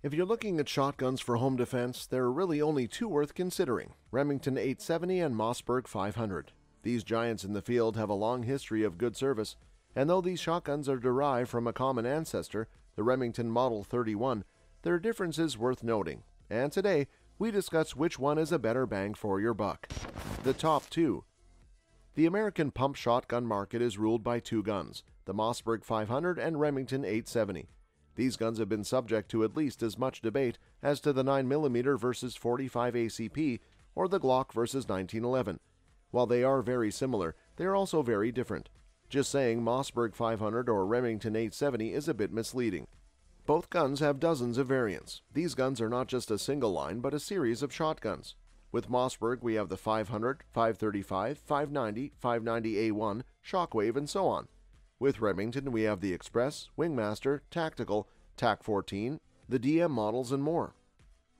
If you're looking at shotguns for home defense, there are really only two worth considering: Remington 870 and Mossberg 500. These giants in the field have a long history of good service, and though these shotguns are derived from a common ancestor, the Remington Model 31, there are differences worth noting, and today we discuss which one is a better bang for your buck. The top two. The American pump shotgun market is ruled by two guns, the Mossberg 500 and Remington 870. These guns have been subject to at least as much debate as to the 9mm versus 45 ACP or the Glock versus 1911. While they are very similar, they are also very different. Just saying Mossberg 500 or Remington 870 is a bit misleading. Both guns have dozens of variants. These guns are not just a single line, but a series of shotguns. With Mossberg, we have the 500, 535, 590, 590A1, Shockwave, and so on. With Remington, we have the Express, Wingmaster, Tactical, TAC-14, the DM models, and more.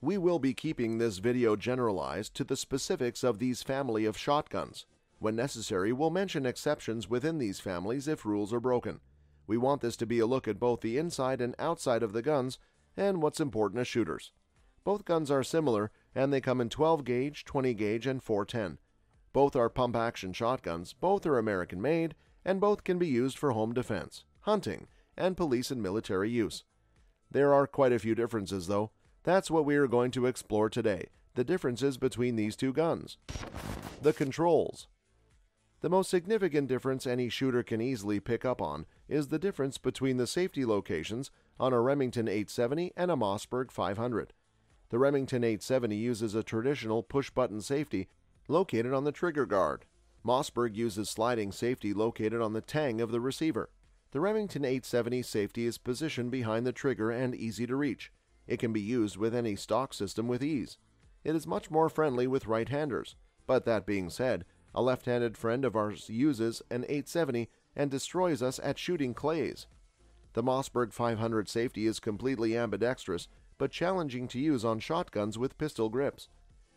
We will be keeping this video generalized to the specifics of these family of shotguns. When necessary, we'll mention exceptions within these families if rules are broken. We want this to be a look at both the inside and outside of the guns and what's important to shooters. Both guns are similar, and they come in 12 gauge, 20 gauge, and 410. Both are pump-action shotguns, both are American-made, and both can be used for home defense, hunting, and police and military use. There are quite a few differences, though. That's what we are going to explore today, the differences between these two guns. The controls. The most significant difference any shooter can easily pick up on is the difference between the safety locations on a Remington 870 and a Mossberg 500. The Remington 870 uses a traditional push-button safety located on the trigger guard. Mossberg uses sliding safety located on the tang of the receiver. The Remington 870 safety is positioned behind the trigger and easy to reach. It can be used with any stock system with ease. It is much more friendly with right-handers, but that being said, a left-handed friend of ours uses an 870 and destroys us at shooting clays. The Mossberg 500 safety is completely ambidextrous, but challenging to use on shotguns with pistol grips.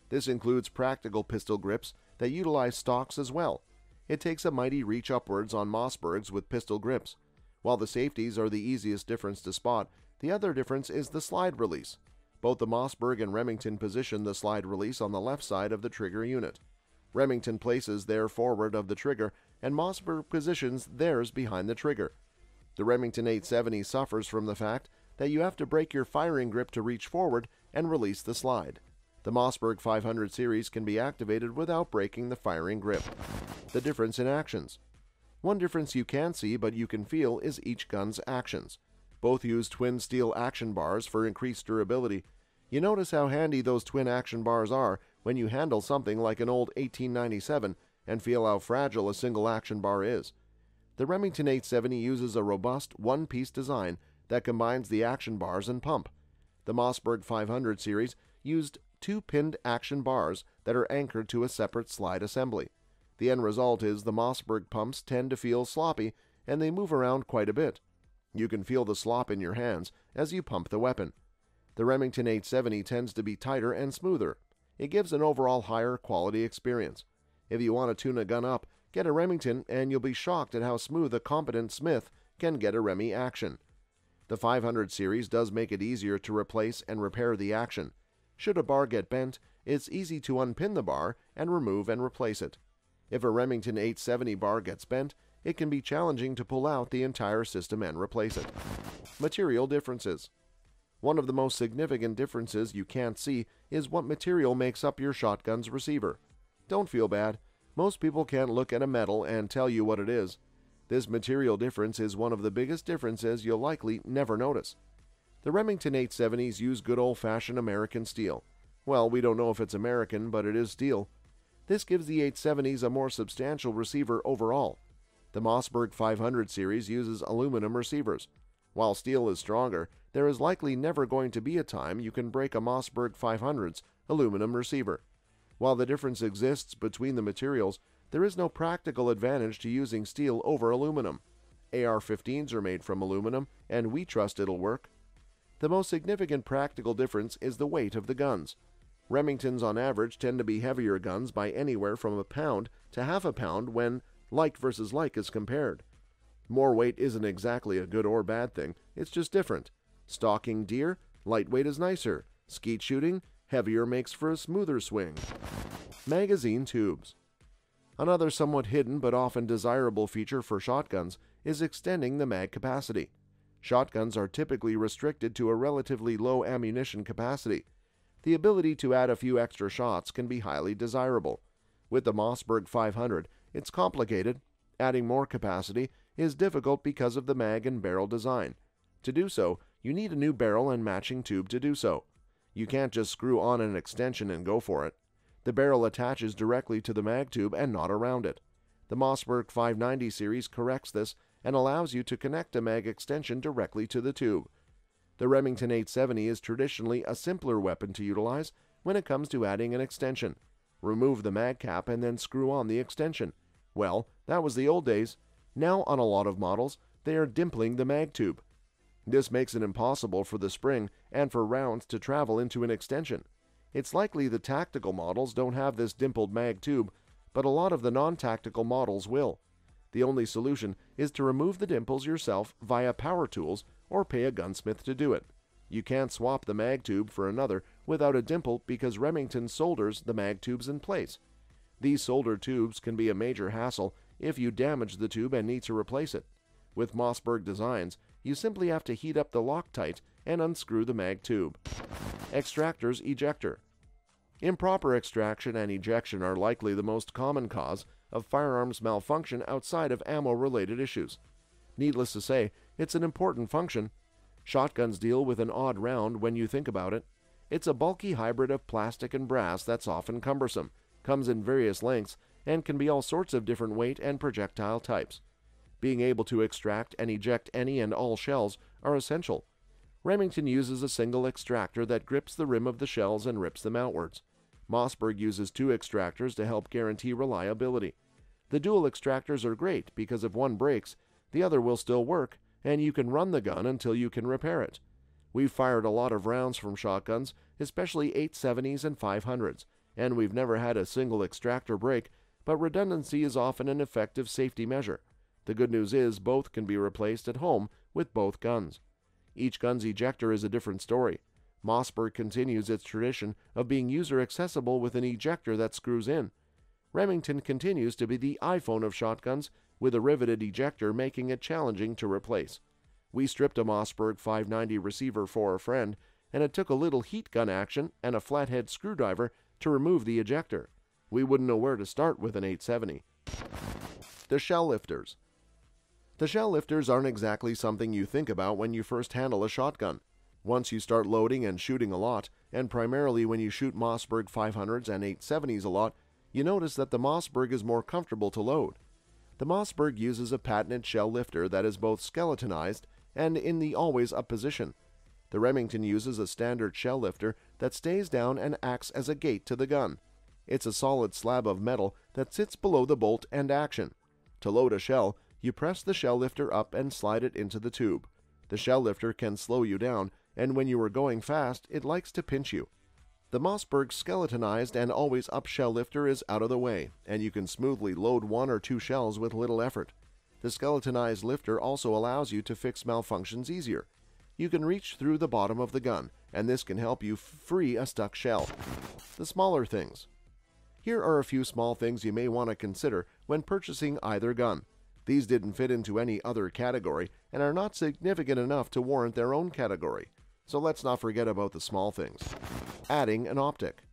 This includes practical pistol grips that utilize stocks as well. It takes a mighty reach upwards on Mossbergs with pistol grips. While the safeties are the easiest difference to spot, the other difference is the slide release. Both the Mossberg and Remington position the slide release on the left side of the trigger unit. Remington places their forward of the trigger, and Mossberg positions theirs behind the trigger. The Remington 870 suffers from the fact that you have to break your firing grip to reach forward and release the slide. The Mossberg 500 series can be activated without breaking the firing grip. The difference in actions. One difference you can't see but you can feel is each gun's actions. Both use twin steel action bars for increased durability. You notice how handy those twin action bars are when you handle something like an old 1897 and feel how fragile a single action bar is. The Remington 870 uses a robust one-piece design that combines the action bars and pump. The Mossberg 500 series used two pinned action bars that are anchored to a separate slide assembly. The end result is the Mossberg pumps tend to feel sloppy and they move around quite a bit. You can feel the slop in your hands as you pump the weapon. The Remington 870 tends to be tighter and smoother. It gives an overall higher quality experience. If you want to tune a gun up, get a Remington and you'll be shocked at how smooth a competent smith can get a Remy action. The 500 series does make it easier to replace and repair the action. Should a bar get bent, it's easy to unpin the bar and remove and replace it. If a Remington 870 bar gets bent, it can be challenging to pull out the entire system and replace it. Material differences. One of the most significant differences you can't see is what material makes up your shotgun's receiver. Don't feel bad. Most people can't look at a metal and tell you what it is. This material difference is one of the biggest differences you'll likely never notice. The Remington 870s use good old-fashioned American steel. Well, we don't know if it's American, but it is steel. This gives the 870s a more substantial receiver overall. The Mossberg 500 series uses aluminum receivers. While steel is stronger, there is likely never going to be a time you can break a Mossberg 500's aluminum receiver. While the difference exists between the materials, there is no practical advantage to using steel over aluminum. AR-15s are made from aluminum, and we trust it'll work. The most significant practical difference is the weight of the guns. Remingtons on average tend to be heavier guns by anywhere from a pound to half a pound when like versus like is compared. More weight isn't exactly a good or bad thing, it's just different. Stalking deer, Lightweight is nicer. Skeet shooting, heavier makes for a smoother swing. Magazine tubes. Another somewhat hidden but often desirable feature for shotguns is extending the mag capacity. Shotguns are typically restricted to a relatively low ammunition capacity. The ability to add a few extra shots can be highly desirable. With the Mossberg 500, it's complicated. Adding more capacity is difficult because of the mag and barrel design. To do so, you need a new barrel and matching tube to do so. You can't just screw on an extension and go for it. The barrel attaches directly to the mag tube and not around it. The Mossberg 590 series corrects this and allows you to connect a mag extension directly to the tube. The Remington 870 is traditionally a simpler weapon to utilize when it comes to adding an extension. Remove the mag cap and then screw on the extension. Well, that was the old days. Now on a lot of models, they are dimpling the mag tube. This makes it impossible for the spring and for rounds to travel into an extension. It's likely the tactical models don't have this dimpled mag tube, but a lot of the non-tactical models will. The only solution is to remove the dimples yourself via power tools or pay a gunsmith to do it. You can't swap the mag tube for another without a dimple because Remington solders the mag tubes in place. These soldered tubes can be a major hassle if you damage the tube and need to replace it. With Mossberg designs, you simply have to heat up the Loctite and unscrew the mag tube. Extractor's ejector. Improper extraction and ejection are likely the most common cause of firearms malfunction outside of ammo-related issues. Needless to say, it's an important function. Shotguns deal with an odd round when you think about it. It's a bulky hybrid of plastic and brass that's often cumbersome, comes in various lengths, and can be all sorts of different weight and projectile types. Being able to extract and eject any and all shells are essential. Remington uses a single extractor that grips the rim of the shells and rips them outwards. Mossberg uses two extractors to help guarantee reliability. The dual extractors are great because if one breaks, the other will still work, and you can run the gun until you can repair it. We've fired a lot of rounds from shotguns, especially 870s and 500s, and we've never had a single extractor break, but redundancy is often an effective safety measure. The good news is both can be replaced at home with both guns. Each gun's ejector is a different story. Mossberg continues its tradition of being user-accessible with an ejector that screws in. Remington continues to be the iPhone of shotguns, with a riveted ejector making it challenging to replace. We stripped a Mossberg 590 receiver for a friend, and it took a little heat gun action and a flathead screwdriver to remove the ejector. We wouldn't know where to start with an 870. The shell lifters. The shell lifters aren't exactly something you think about when you first handle a shotgun. Once you start loading and shooting a lot, and primarily when you shoot Mossberg 500s and 870s a lot, you notice that the Mossberg is more comfortable to load. The Mossberg uses a patented shell lifter that is both skeletonized and in the always-up position. The Remington uses a standard shell lifter that stays down and acts as a gate to the gun. It's a solid slab of metal that sits below the bolt and action. To load a shell, you press the shell lifter up and slide it into the tube. The shell lifter can slow you down, and when you are going fast, it likes to pinch you. The Mossberg skeletonized and always-up shell lifter is out of the way, and you can smoothly load one or two shells with little effort. The skeletonized lifter also allows you to fix malfunctions easier. You can reach through the bottom of the gun, and this can help you free a stuck shell. The smaller things. Here are a few small things you may want to consider when purchasing either gun. These didn't fit into any other category and are not significant enough to warrant their own category. So let's not forget about the small things. Adding an optic.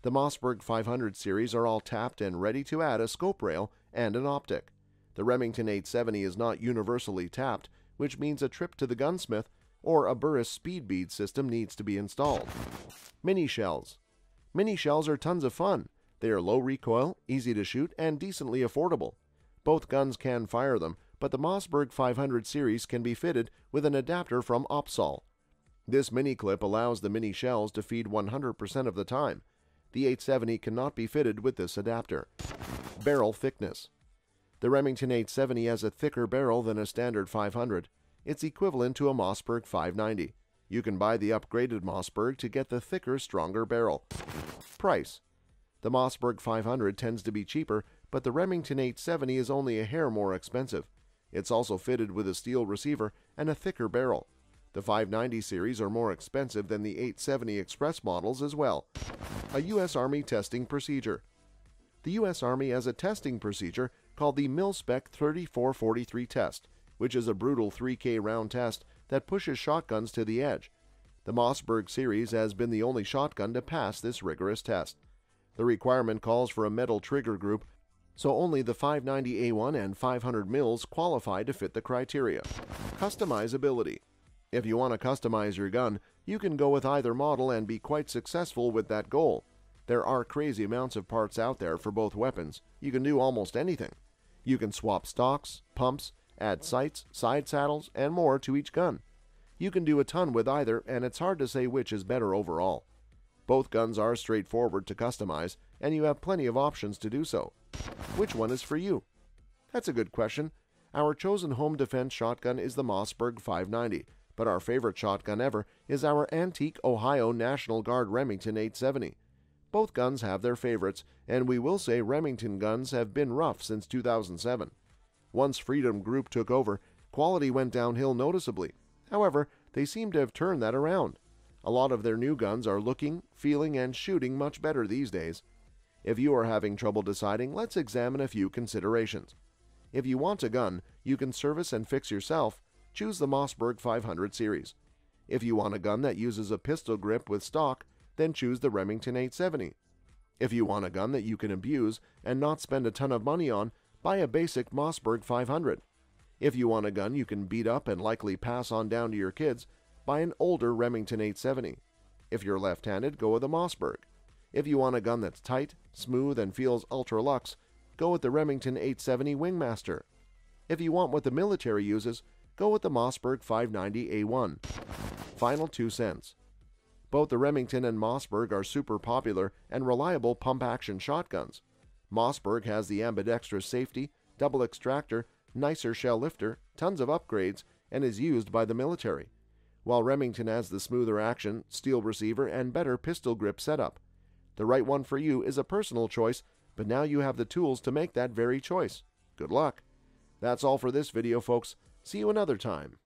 The Mossberg 500 series are all tapped and ready to add a scope rail and an optic. The Remington 870 is not universally tapped, which means a trip to the gunsmith or a Burris speed bead system needs to be installed. Mini shells. Mini shells are tons of fun. They are low recoil, easy to shoot, and decently affordable. Both guns can fire them, but the Mossberg 500 series can be fitted with an adapter from Opsol. This mini clip allows the mini shells to feed 100% of the time. The 870 cannot be fitted with this adapter. Barrel thickness. The Remington 870 has a thicker barrel than a standard 500. It's equivalent to a Mossberg 590. You can buy the upgraded Mossberg to get the thicker, stronger barrel. Price. The Mossberg 500 tends to be cheaper, but the Remington 870 is only a hair more expensive. It's also fitted with a steel receiver and a thicker barrel. The 590 series are more expensive than the 870 Express models as well. A U.S. Army testing procedure. The U.S. Army has a testing procedure called the Mil-Spec 3443 test, which is a brutal 3K round test that pushes shotguns to the edge. The Mossberg series has been the only shotgun to pass this rigorous test. The requirement calls for a metal trigger group, so only the 590A1 and 500 mils qualify to fit the criteria. Customizability. If you want to customize your gun, you can go with either model and be quite successful with that goal. There are crazy amounts of parts out there for both weapons. You can do almost anything. You can swap stocks, pumps, add sights, side saddles, and more to each gun. You can do a ton with either, and it's hard to say which is better overall. Both guns are straightforward to customize, and you have plenty of options to do so. Which one is for you? That's a good question. Our chosen home defense shotgun is the Mossberg 590, but our favorite shotgun ever is our antique Ohio National Guard Remington 870. Both guns have their favorites, and we will say Remington guns have been rough since 2007. Once Freedom Group took over, quality went downhill noticeably. However, they seem to have turned that around. A lot of their new guns are looking, feeling, and shooting much better these days. If you are having trouble deciding, let's examine a few considerations. If you want a gun you can service and fix yourself, choose the Mossberg 500 series. If you want a gun that uses a pistol grip with stock, then choose the Remington 870. If you want a gun that you can abuse and not spend a ton of money on, buy a basic Mossberg 500. If you want a gun you can beat up and likely pass on down to your kids, buy an older Remington 870. If you're left-handed, go with a Mossberg. If you want a gun that's tight, smooth, and feels ultra-luxe, go with the Remington 870 Wingmaster. If you want what the military uses, go with the Mossberg 590A1. Final 2 cents. Both the Remington and Mossberg are super popular and reliable pump-action shotguns. Mossberg has the ambidextrous safety, double extractor, nicer shell lifter, tons of upgrades, and is used by the military, while Remington has the smoother action, steel receiver, and better pistol grip setup. The right one for you is a personal choice, but now you have the tools to make that very choice. Good luck! That's all for this video, folks. See you another time.